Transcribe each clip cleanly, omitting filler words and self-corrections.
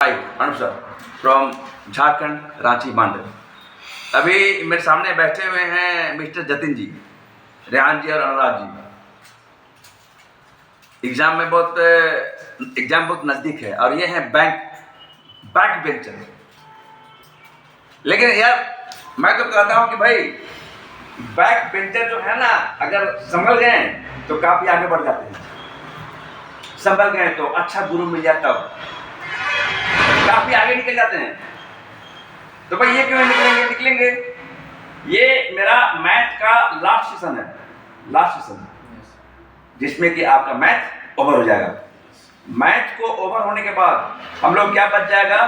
Hi Anup sir from Jharkhand, Ranchi, Bandra. अभी मेरे सामने बैठे हुए हैं मिस्टर जतिन जी, रेहान जी और अनुराग जी। एग्जाम बहुत नज़दीक है और ये है बैक बेंचर। लेकिन यार मैं तो कहता हूँ कि भाई बैक बेंचर जो है ना, अगर संभल गए तो काफ़ी आगे बढ़ जाते हैं। संभल गए तो अच्छा गुरु मिल जाता हो, काफ़ी आगे निकल जाते हैं। तो भाई ये क्यों निकलेंगे। ये मेरा मैथ का लास्ट सेशन जिसमें कि आपका मैथ ओवर हो जाएगा। मैथ को ओवर होने के बाद हम लोग क्या बच जाएगा,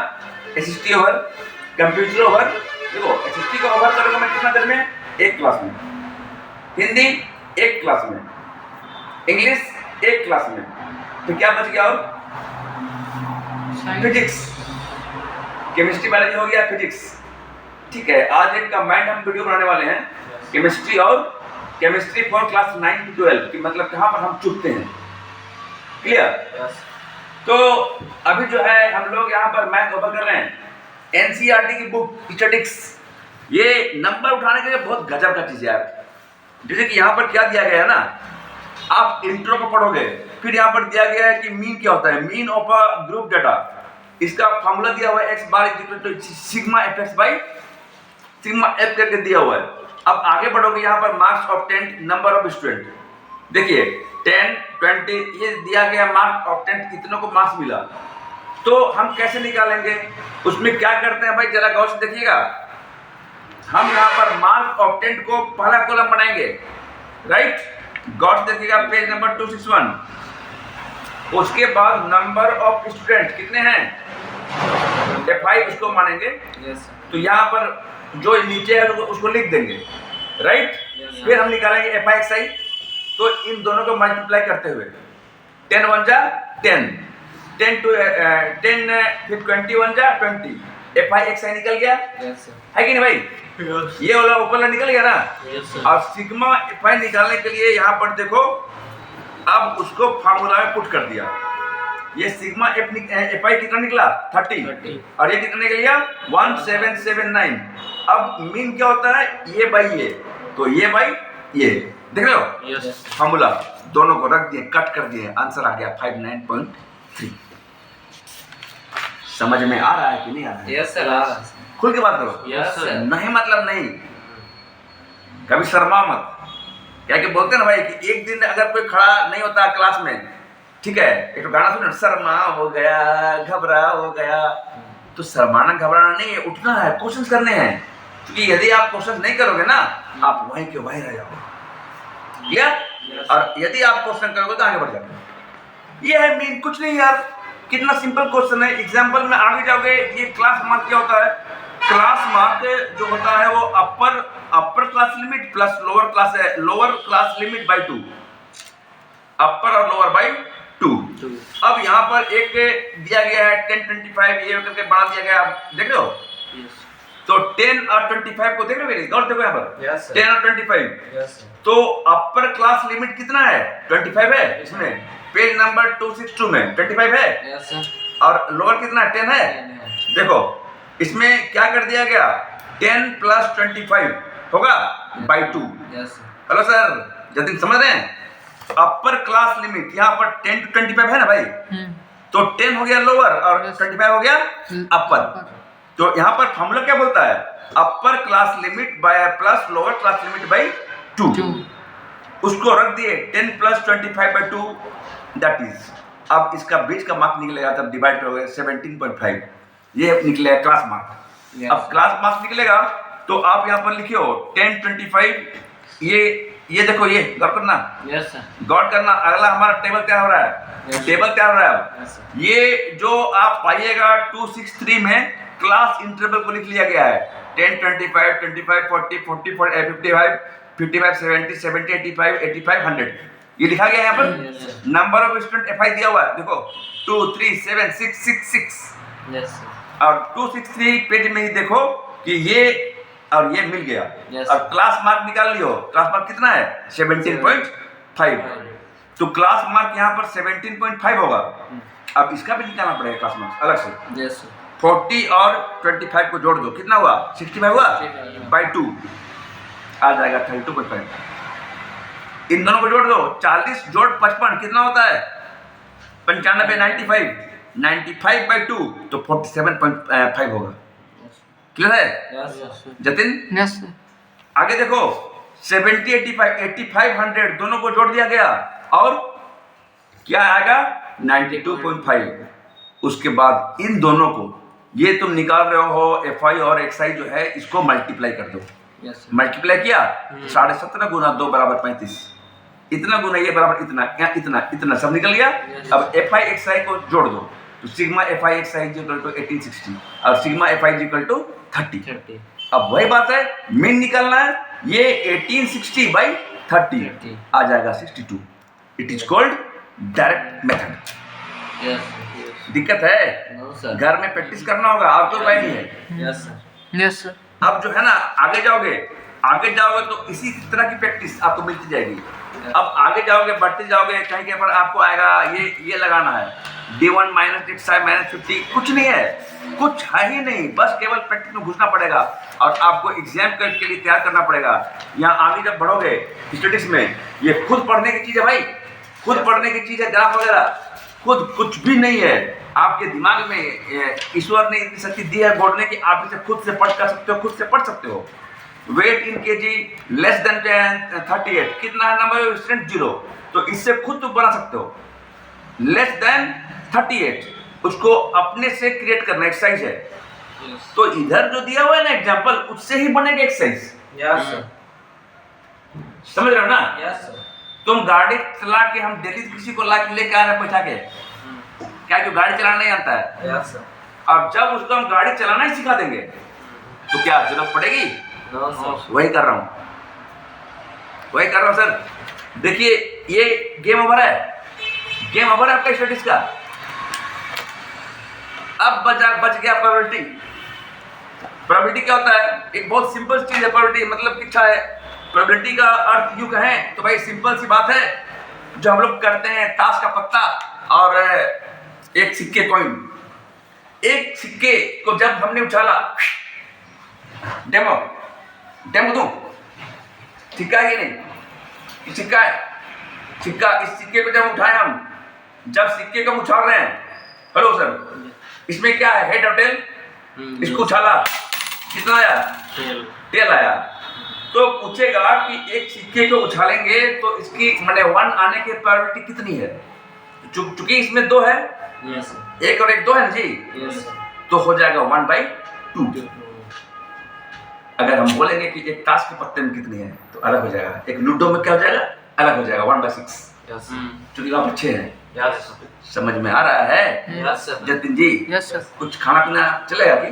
एसएसटी ओवर, कंप्यूटर ओवर। देखो एसएसटी को ओवर करूंगा मैं कितना देर में, एक क्लास में। हिंदी एक क्लास में, इंग्लिश एक क्लास में। तो क्या बच गया, और फिजिक्स, केमिस्ट्री, बायोलॉजी हो गया, फिजिक्स। ठीक है, आज एक कंबाइंड हम वीडियो बनाने वाले हैं, केमिस्ट्री फॉर क्लास 9 to 12 कि मतलब कहाँ पर हम चुकते हैं। क्लियर? तो अभी जो है हम लोग यहाँ पर मैथ ओवर कर रहे हैं। एनसीईआरटी की बुक स्टैटिस्टिक्स, ये नंबर उठाने के लिए बहुत गजब का चीज है यार। जैसे कि यहाँ पर क्या दिया गया है ना, आप इंट्रो को पढ़ोगे, फिर यहाँ पर दिया गया है कि मीन क्या होता है, mean of a group data. इसका फॉर्मूला दिया हुआ है x bar equal to sigma fx by sigma f करके दिया हुआ है। अब आगे बढ़ोगे, यहाँ पर marks of 10, number of student. देखिए 10, 20 ये दिया गया मार्क्स ऑफ 10, कितनों को मार्क्स मिला। तो हम कैसे निकालेंगे, उसमें क्या करते हैं भाई, जरा गौर से देखिएगा। हम यहाँ पर मार्क्स ऑफ 10 को पहला कॉलम बनाएंगे, राइट। गौर से देखिएगा पेज नंबर 261। उसके बाद नंबर ऑफ स्टूडेंट कितने हैं, F5 उसको मानेंगे। तो यहाँ पर जो नीचे है उसको लिख देंगे, राइट। फिर हम निकालेंगे FIXI। तो इन दोनों को मल्टीप्लाई करते हुए 10 1 जा 10, 10 to 10 फिर 20 1 जा 20, FIXI निकल गया, है कि नहीं भाई। ये वाला ऊपर निकल गया ना। और सिग्मा FI निकालने के लिए यहाँ पर देखो, अब उसको फार्मूला में पुट कर दिया। ये सिग्मा FI कितना निकला, 30, और ये कितना निकल गया, 1779। अब मीन क्या होता है, ये बाई ये, तो ये बाई ये, देख रहे हो। फार्मूला दोनों को रख दिए, कट कर दिए, आंसर आ गया 59.3। समझ में आ रहा है कि नहीं आ रहा है? Yes sir. खुल के बात करो। Yes sir. नहीं मतलब नहीं, कभी शर्मा मत। क्या कि बोलते हैं ना भाई कि एक दिन अगर कोई खड़ा नहीं होता क्लास में, ठीक है, एक तो गाना सुनो, शर्मा हो गया, घबरा हो गया। तो शर्माना घबराना नहीं है, उठना है, क्वेश्चन करने हैं। क्योंकि यदि आप क्वेश्चन नहीं करोगे ना, आप वहीं के वहीं रह जाओगे। क्लियर? और यदि आप क्वेश्चन करोगे तो आगे बढ़ जाओगे। ये है मीन, कुछ नहीं यार, कितना सिंपल क्वेश्चन है। एग्जाम्पल में आगे जाओगे, ये क्लास मार्क क्या होता है। क्लास मार्क जो होता है वो अपर class limit plus lower class limit by 2, अपर और लोअर बाई 2। अब यहाँ पर एक दिया गया है 10 25, ये करके बढ़ा दिया गया, देख रहे हो। तो 10 और 25 को देख रहे हो, गौर देखो यहाँ पर 10 और 25। तो अपर क्लास लिमिट कितना है, 25 है। इसमें पेज नंबर 262 में 25 है, और लोअर कितना है, 10 है। देखो इसमें क्या कर दिया गया, 10 + 25 होगा बाई 2। हेलो सर, जतिन समझ रहे हैं। अपर क्लास लिमिट यहाँ पर 10 to 25 है ना भाई, तो 10 हो गया लोअर और 25 हो गया अपर। तो यहाँ पर फॉर्मूला क्या बोलता है, upper class limit by plus lower class limit by 2। उसको रख दिए 10 + 25 बाई 2, दैट इज। अब इसका बीच का मार्क निकलेगा, तब डिवाइड करोगे 17.5, ये निकलेगा क्लास मार्क। अब क्लास मार्क्स निकलेगा तो आप यहाँ पर लिखियो 10 25, ये देखो, ये गौर करना। Yes sir. गौर करना, अगला हमारा टेबल क्या हो रहा है, टेबल क्या हो रहा है। ये जो आप पाइएगा 263 में क्लास इंटरवल को लिख लिया गया है, 10 25 25 40 40 55 55 70 70 85 85 100, ये लिखा गया है यहाँ पर। नंबर ऑफ स्टूडेंट FI दिया हुआ है, देखो 2 3 7 6 6 6। और 263 पेज में ही देखो कि ये और ये मिल गया। और क्लास मार्क निकाल लियो, क्लास मार्क कितना है, 17.5। तो क्लास मार्क यहाँ पर 17.5 होगा। अब इसका भी निकालना पड़ेगा क्लास मार्क्स अलग से। Yes sir. 40 और 25 को जोड़ दो, कितना हुआ? 65 हुआ बाई 2 आ जाएगा 32.5। इन दोनों को जोड़ दो, 40 जोड़ 55 कितना होता है? 95, 95 बाई 2 तो 47.5 होगा। क्लियर है यस जतिन? Yes sir. आगे देखो 70, 85, 100 दोनों को जोड़ दिया गया और क्या आएगा? 92.5। उसके बाद इन दोनों को, ये तुम निकाल रहे हो FI और XI जो है, इसको मल्टीप्लाई कर दो। यस मल्टीप्लाई किया 17.5 गुना 2 बराबर 35, इतना गुना ये बराबर इतना, या इतना इतना सब निकल गया। अब FI XI को जोड़ दो तो sigma FI XI equal to 1860 और सिग्मा FI इक्वल टू 30। अब वही बात है, मीन निकालना है, ये 1860 बाई 30 आ जाएगा 62। It is called direct method. Yes दिक्कत है? No sir. घर में प्रैक्टिस करना होगा, और तो उपाय नहीं है। Yes sir. Yes sir. अब जो है ना, आगे जाओगे तो इसी तरह की प्रैक्टिस आपको मिलती जाएगी। अब आगे जाओगे, बढ़ते जाओगे, कहीं के पर आपको आएगा ये लगाना है D1 माइनस XI माइनस 50, कुछ नहीं है, कुछ है ही नहीं, बस केवल प्रैक्टिस में घुसना पड़ेगा और आपको एग्जाम के लिए तैयार करना पड़ेगा। यहाँ आगे जब बढ़ोगे स्टैटिस्टिक्स में, ये खुद पढ़ने की चीज़ है भाई, खुद पढ़ने की चीज़ है। ग्राफ वगैरह खुद कुछ भी नहीं है, आपके दिमाग में ईश्वर ने इतनी शक्ति दी है बोलने की, आप इसे खुद से पढ़ कर सकते हो, खुद से पढ़ सकते हो। वेट इन केजी लेस देन 38, कितना है नंबर स्टूडेंट? 0। तो इससे खुद तुम बना सकते हो। लेस देन 38 उसको अपने से क्रिएट करना एक्सरसाइज है। तो इधर जो दिया हुआ है ना एग्जांपल, उससे ही बनेगा एक्सरसाइज। Yes sir. समझ रहे हो ना? Yes sir. तुम गाड़ी चला के, हम दिल्ली से किसी को ला के लेके आ रहे हैं बैठा के, क्या कि गाड़ी चलाना नहीं आता है। Yes sir. अब जब उसको हम गाड़ी चलाना ही सिखा देंगे तो क्या जरूरत पड़ेगी? No sir. वही कर रहा हूं सर। देखिए ये गेम ओवर है, गेम ओवर है आपका स्टडीज का। अब बच गया प्रोबेबिलिटी। प्रोबेबिलिटी क्या होता है? एक बहुत सिंपल चीज है प्रोबेबिलिटी, मतलब क्या है? प्रोबेबिलिटी का अर्थ यूं कहें तो भाई सिंपल सी बात है, जो हम लोग करते हैं ताश का पत्ता और एक सिक्के कॉइन। एक सिक्के को जब हमने उछाला, डेमो दूं, सिक्का है कि नहीं? सिक्का है, सिक्का। इस सिक्के को जब उठाए हम, जब सिक्के को उछाल रहे हैं, हेलो सर, इसमें क्या है? हेड और टेल। इसको उछाला, कितना आया? टेल आया। तो पूछेगा कि एक सिक्के को उछालेंगे तो इसकी मैंने 1 आने की प्रोबेबिलिटी कितनी है? चूंकि इसमें 2 है, यस सर। एक और एक 2 है जी, यस सर। तो हो जाएगा 1/2। अगर हम बोलेंगे कि एक ताश के पत्ते में कितनी है तो अलग हो जाएगा, एक लूडो में क्या हो जाएगा? अलग हो जाएगा, 1/6। यस चूंकि आप अच्छे हैं, यस समझ में आ रहा है yes sir. Jatin ji? Yes sir. कुछ खाना पीना चलेगा कि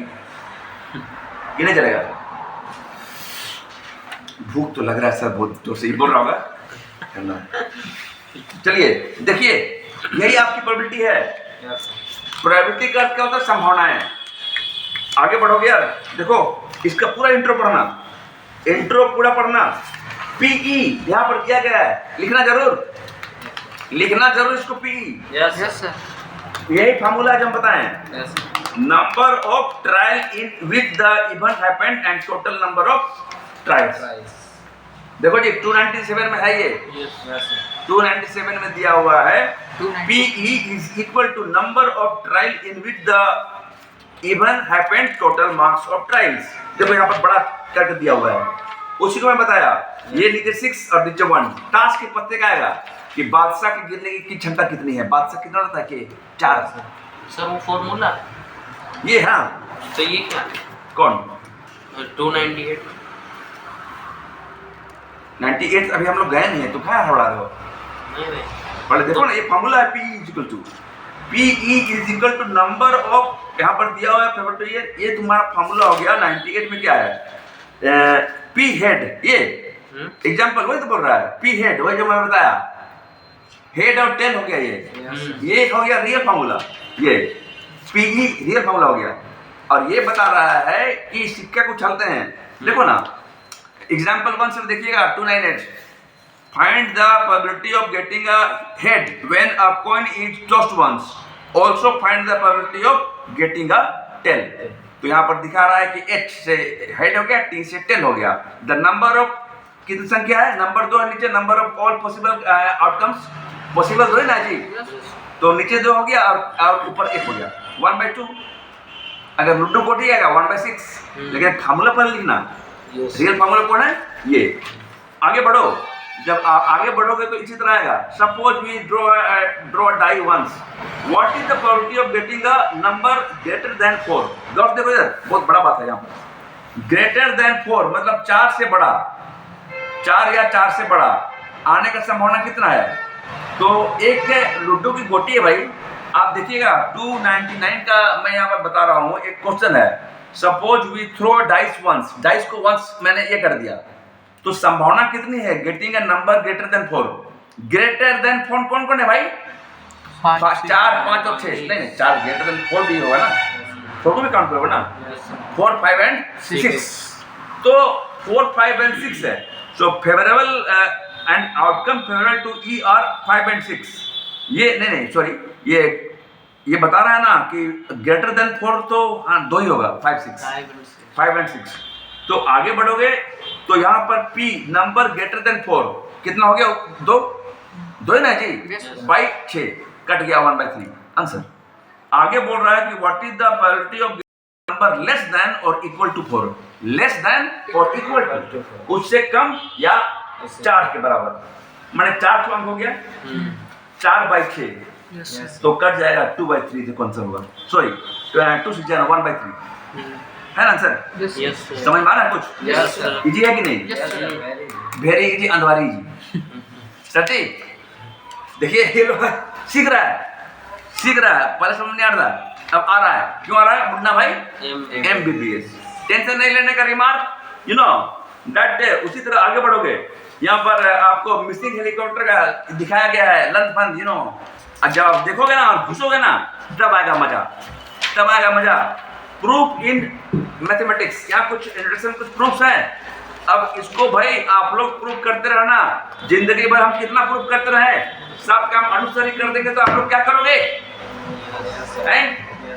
नहीं चलेगा? भूख तो लग रहा है सर, बहुत तो सही बोल रहा होगा। चलिए देखिए, यही आपकी प्रोबेबिलिटी है। प्रोबेबिलिटी का अर्थ क्या होता है? संभावनाएं। आगे बढ़ोगे यार, देखो इसका पूरा इंट्रो पढ़ना, इंट्रो पूरा पढ़ना। PE यहाँ पर दिया गया है, लिखना जरूर इसको PE। Yes yes sir. यही फार्मूला है जो हम बताएं। Yes number of trial in which the event happened and total number of trials. देखो जी 297 में है ये, यस 297 में दिया हुआ है 297। PE is equal to number of trial in which the event happened total marks of trials। देखो यहाँ पर बड़ा करके दिया हुआ है, उसी को मैं बताया। ये नीचे 6 और नीचे 1। ताश के पत्ते का आएगा कि बादशाह के गिरने की क्षमता कितनी है? बादशाह कितना रहता है कि 4। सर वो फॉर्मूला ये हाँ, तो ये क्या? कौन 298? 98 अभी हम लोग गए नहीं है तो क्या हड़बड़ा रहे हो? नहीं पहले देखो ना, ये फार्मूला है PE is equal to number of, यहाँ पर दिया हुआ है फेवर। तो ये तुम्हारा फार्मूला हो गया। 98 में क्या है? P हेड, ये एग्जाम्पल वही तो बोल रहा है। P हेड वही जो मैं बताया, हेड और टेल हो गया। ये हो गया रियल फार्मूला, ये PE रियल फार्मूला हो गया। और ये बता रहा है कि सिक्के को उछालते हैं। देखो ना एग्जाम्पल 1 से देखिएगा, 298। Find the probability of getting a head when a coin is tossed once। Also find the probability of getting अ 10। तो यहाँ पर दिखा रहा है कि 8 से हेड हो गया, T से 10 हो गया। द नंबर ऑफ कितनी संख्या है, नंबर 2 है नीचे, number of all possible outcomes, possible 2 है ना जी, तो नीचे 2 हो गया और ऊपर 1 हो गया, 1/2। अगर लुड्डू कोटी आएगा 1/6, लेकिन फार्मूला पर लिखना, रियल फार्मूला कौन है ये। आगे बढ़ो, जब आगे बढ़ोगे तो इसी तरह आएगा। Suppose we draw die once, what is the probability of getting a number greater than 4। गौर से देखो इधर, बहुत बड़ा बात है यहाँ पर। ग्रेटर देन 4 मतलब 4 से बड़ा, 4 या 4 से बड़ा आने का संभावना कितना है। तो एक लुड्डू की गोटी है भाई, आप देखिएगा 299 का मैं यहाँ पर बता रहा हूँ। एक क्वेश्चन है, suppose we throw dice once, dice को वंस मैंने ये कर दिया, तो संभावना कितनी है getting a number greater than 4। Greater than 4 कौन कौन है भाई, 4, 5 और 6, नहीं 4 ग्रेटर देन 4 भी होगा ना, 4 को भी काउंट करोगे ना, 4, 5 एंड 6। तो 4, 5 एंड 6 है। So favourable and outcome favourable to E are 5 and 6। ये नहीं सॉरी, ये बता रहा है ना कि ग्रेटर देन 4 तो हाँ 2 ही होगा, 5 एंड 6। तो आगे बढ़ोगे तो यहाँ पर P नंबर ग्रेटर देन 4 कितना हो गया, 2 है ना जी, बाई 6 कट गया 1/3 आंसर। आगे बोल रहा है कि what is the probability of number less than और इक्वल टू 4, लेस देन और इक्वल टू, उससे कम या 4 के बराबर, मैंने 4 अंक हो गया, 4/6 तो कट जाएगा 2/3 जो आंसर होगा, सॉरी 2 से जाना 1/3 है ना आंसर। समझ में आ रहा है कुछ, इजी है कि नहीं, वेरी इजी, अंधवारी जी सटी। देखिए ये लोग सीख रहा है, पहले समझ नहीं आ रहा, अब आ रहा है। क्यों आ रहा है मुन्ना भाई, MBBS, टेंशन नहीं लेने का रिमार्क, यू नो दैट। उसी तरह आगे बढ़ोगे, यहाँ पर आपको मिसिंग हेलीकॉप्टर का दिखाया गया है, लंच फंड, यू नो। जब आप देखोगे ना और घुसोगे ना तब आएगा मजा, प्रूफ इन मैथमेटिक्स। यहाँ कुछ इंट्रोडक्शन, कुछ प्रूफ्स हैं। अब इसको भाई आप लोग प्रूफ करते रहना, जिंदगी भर हम कितना प्रूफ करते रहे, सब काम अनुसार ही कर देंगे तो आप लोग क्या करोगे।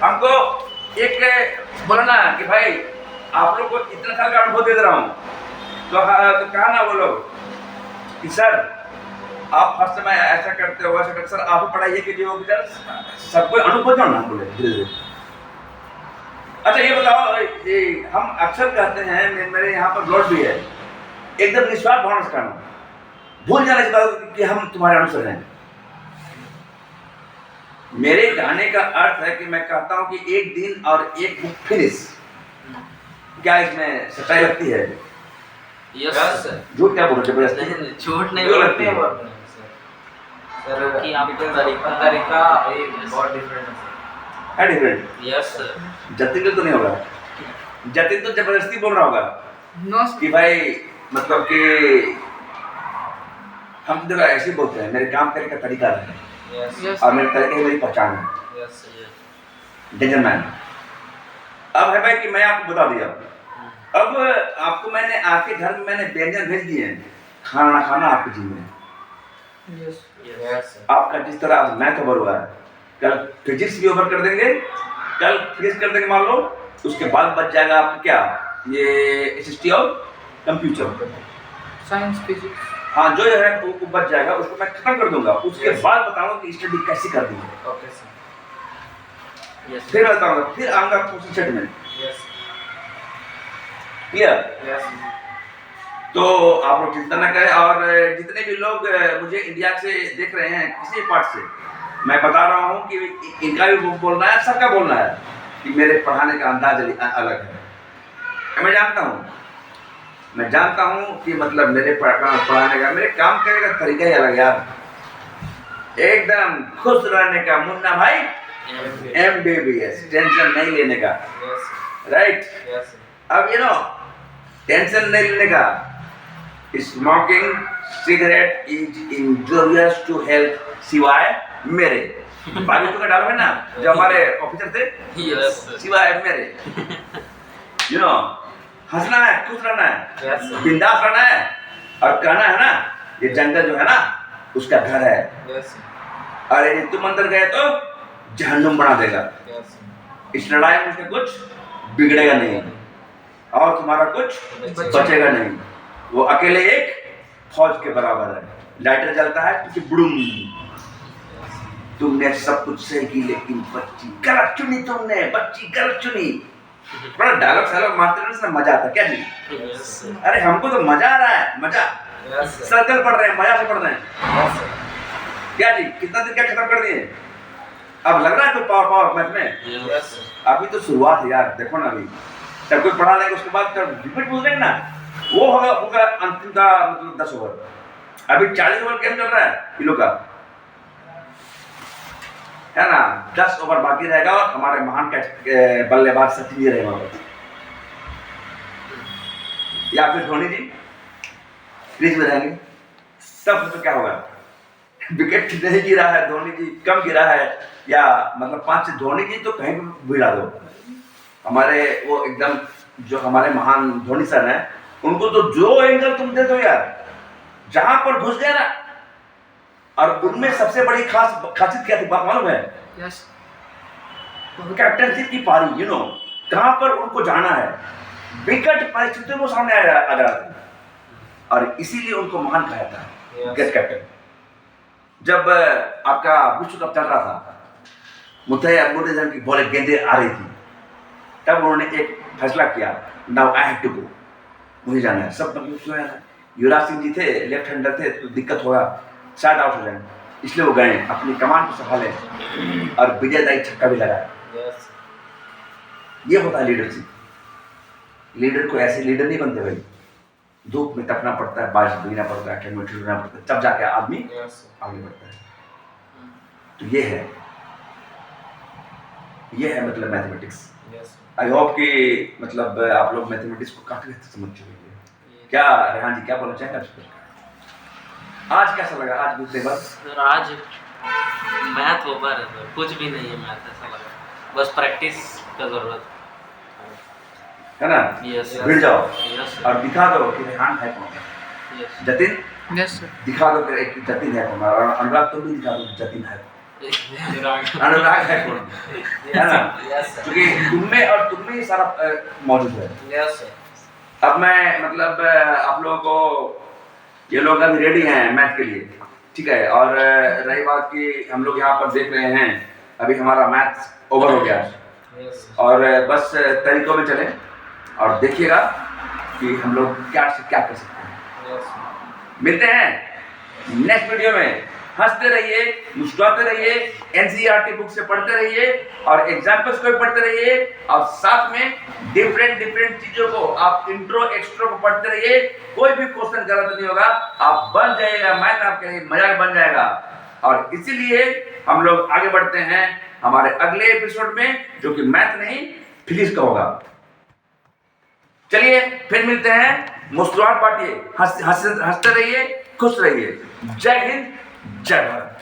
हमको एक बोला ना कि भाई आप लोग को इतना साल का अनुभव दे रहा हूँ, तो कहा ना वो लोग कि सर आप हर समय ऐसा करते हो, ऐसा करते, सर आप ही पढ़ाइए कि जो सबको अनुभव जो ना बोले धीरे धीरे। अच्छा ये बताओ, हम अक्सर कहते हैं, मेरे यहाँ पर नोट भी है, एकदम निस्वार्थ भावना से कहना, भूल जाने के बाद कि हम तुम्हारे अनुसार हैं। मेरे कहने का अर्थ है कि मैं कहता हूं कि एक दिन और एक बुक फिनिश, क्या इसमें सच्चाई लगती है? Yes sir. झूठ क्या बोल रहे हैं? झूठ नहीं लगती है सर, कि आपका तरीका बहुत डिफरेंट है, डिफरेंट। Yes sir. जतिन तो नहीं होगा, जतिन तो जबरदस्ती बोल रहा होगा कि भाई मतलब कि हम देखो ऐसे बोलते हैं, मेरे काम करने का तरीका है और मेरे तरीके मेरी पहचान है, डेंजर मैन। अब है भाई कि मैं आपको बता दिया, अब आपको मैंने आपके घर में मैंने व्यंजन भेज दिए हैं, खाना खाना आपके जी में। आपका जिस तरह आज मैथ ओवर हुआ है, कल फिजिक्स भी ओवर कर देंगे, कल फिजिक्स कर देंगे मान लो, उसके बाद बच जाएगा आपका क्या, ये SST और कंप्यूटर साइंस फिजिक्स, हाँ जो है वो बच जाएगा, उसको मैं खत्म कर दूंगा। उसके बाद बताऊंगा कि स्टडी कैसे कर दी है। ओके सर, यस फिर बताऊंगा, फिर आऊंगा क्वेश्चन सेट में, यस क्लियर। यस। तो आप लोग चिंता न करें, और जितने भी लोग मुझे इंडिया से देख रहे हैं किसी पार्ट से, मैं बता रहा हूँ कि इनका भी बोलना है, सबका बोलना है कि मेरे पढ़ाने का अंदाज अलग है। मैं जानता हूँ कि मतलब मेरे पढ़ाने का, मेरे काम करने का तरीका ही अलग यार, एकदम खुश रहने का मुन्ना भाई, MBBS, टेंशन नहीं लेने का, राइट। अब यू नो टेंशन नहीं लेने का, smoking cigarette is injurious to health, सिवाय मेरे बाकी तो डालो है ना जो हमारे ऑफिसर थे, यस सिवाय मेरे, यू नो हंसना है, खुश रहना है, बिंदास रहना है, और कहना है ना ये जंगल जो है ना उसका घर है, और यदि तुम अंदर गए तो जहन्नुम बना देगा। Yes, sir. इस लड़ाई में उसके कुछ बिगड़ेगा नहीं और तुम्हारा कुछ बचेगा नहीं। वो अकेले एक फौज के बराबर है। लाइटर जलता है तो बुड़ुम, तुमने सब कुछ सही की लेकिन बच्ची गलत चुनी, तुमने बच्ची गलत चुनी। बड़ा डायलॉग सालोग मारते रहने से मजा आता क्या जी? Yes, sir. अरे हमको तो मजा आ रहा है, मजा। Yes, sir. सर्कल पढ़ रहे हैं, मजा से पढ़ रहे हैं Yes, sir. क्या जी? कितना दिन क्या खत्म कर दिए? अब लग रहा है कोई पावर मैथ में? Yes, sir. अभी तो शुरुआत है यार, देखो ना अभी जब कोई पढ़ा लेंगे उसके बाद जब रिपीट पूछ लेंगे ना, वो होगा अंतिम का मतलब 10 ओवर। अभी 40 ओवर गेम चल रहा है किलो का, है ना? 10 ओवर बाकी रहेगा और हमारे महान बल्लेबाज सचिन जी रहेगा या फिर धोनी जी क्रीज में रहेंगे। तब तो क्या होगा? विकेट नहीं गिरा है, धोनी जी कम गिरा है, या मतलब 5 से धोनी जी तो कहीं भी गिरा दो। हमारे वो एकदम जो हमारे महान धोनी सर हैं, उनको तो जो एंगल तुम दे दो यार, जहां पर घुस गया ना। और उनमें सबसे बड़ी खासियत क्या थी बात मालूम है? यस कैप्टनशिप की पारी, यू नो, कहां पर उनको जाना है, विकट परिस्थितियों को सामने आ जाते हैं और इसीलिए उनको महान कहा जाता है गेस्ट कैप्टन। जब आपका विश्व कप चल रहा था, मुतैया मुर्तज़ा की बॉल गेंदें आ रही थी, तब उन्होंने एक फैसला किया, now I have to go, मुझे जाना है। सब मतलब युवराज सिंह जी थे, लेफ्ट हैंडर थे, तो दिक्कत होगा, शायद आउट हो जाए, इसलिए वो गए, अपनी कमान को संभाले और विजयदायी छक्का भी लगाया। Yes, sir. ये होता है लीडरशिप। लीडर को ऐसे लीडर नहीं बनते भाई, धूप में तपना पड़ता है, बारिश भीगना पड़ता है, ठंड में ठिठुरना पड़ता है, तब जाके आदमी Yes, sir. आगे बढ़ता है। तो ये है मतलब mathematics. Yes, sir. I hope कि मतलब आप लोग मैथमेटिक्स को काफी हद तक समझ चुके हैं। क्या रेहान जी क्या बोलना चाहेंगे आप? आज कैसा लगा? आज गुस्से बस सर आज मैथ ओवर है सर, कुछ भी नहीं है मैथ, ऐसा लगा बस प्रैक्टिस का जरूरत है ना? यस भिड़ जाओ यस और दिखा दो कि रेहान है कौन। यस जतिन यस सर दिखा दो कि जतिन है कौन, और अनुराग तुम भी दिखा दो कि जतिन है कौन, अनुराग है कौन, है ना? Yes, sir. क्योंकि तुमने और तुम में ही सारा मौजूद है। Yes, sir. अब मैं मतलब आप लोगों को, ये लोग अभी रेडी हैं मैथ के लिए, ठीक है? और रही बात कि हम लोग यहाँ पर देख रहे हैं, अभी हमारा मैथ ओवर हो गया Yes, sir. और बस तरीकों में चलें और देखिएगा कि हम लोग क्या से क्या कर सकते हैं। Yes, sir. मिलते हैं नेक्स्ट वीडियो में। हंसते रहिए, मुस्कुराते रहिए, एनसीईआरटी बुक से पढ़ते रहिए और एग्जाम्पल्स को भी पढ़ते रहिए और साथ में डिफरेंट चीजों को आप इंट्रो एक्स्ट्रो को पढ़ते रहिए। कोई भी क्वेश्चन गलत नहीं होगा, आप बन जाइएगा, मैथ आपके लिए मजाक बन जाएगा। और इसीलिए हम लोग आगे बढ़ते हैं हमारे अगले एपिसोड में, जो कि मैथ नहीं फिजिक्स का होगा। चलिए फिर मिलते हैं, मुस्कुराहट बांटिए, हंसते रहिए, खुश रहिए। जय हिंद, जय भारत।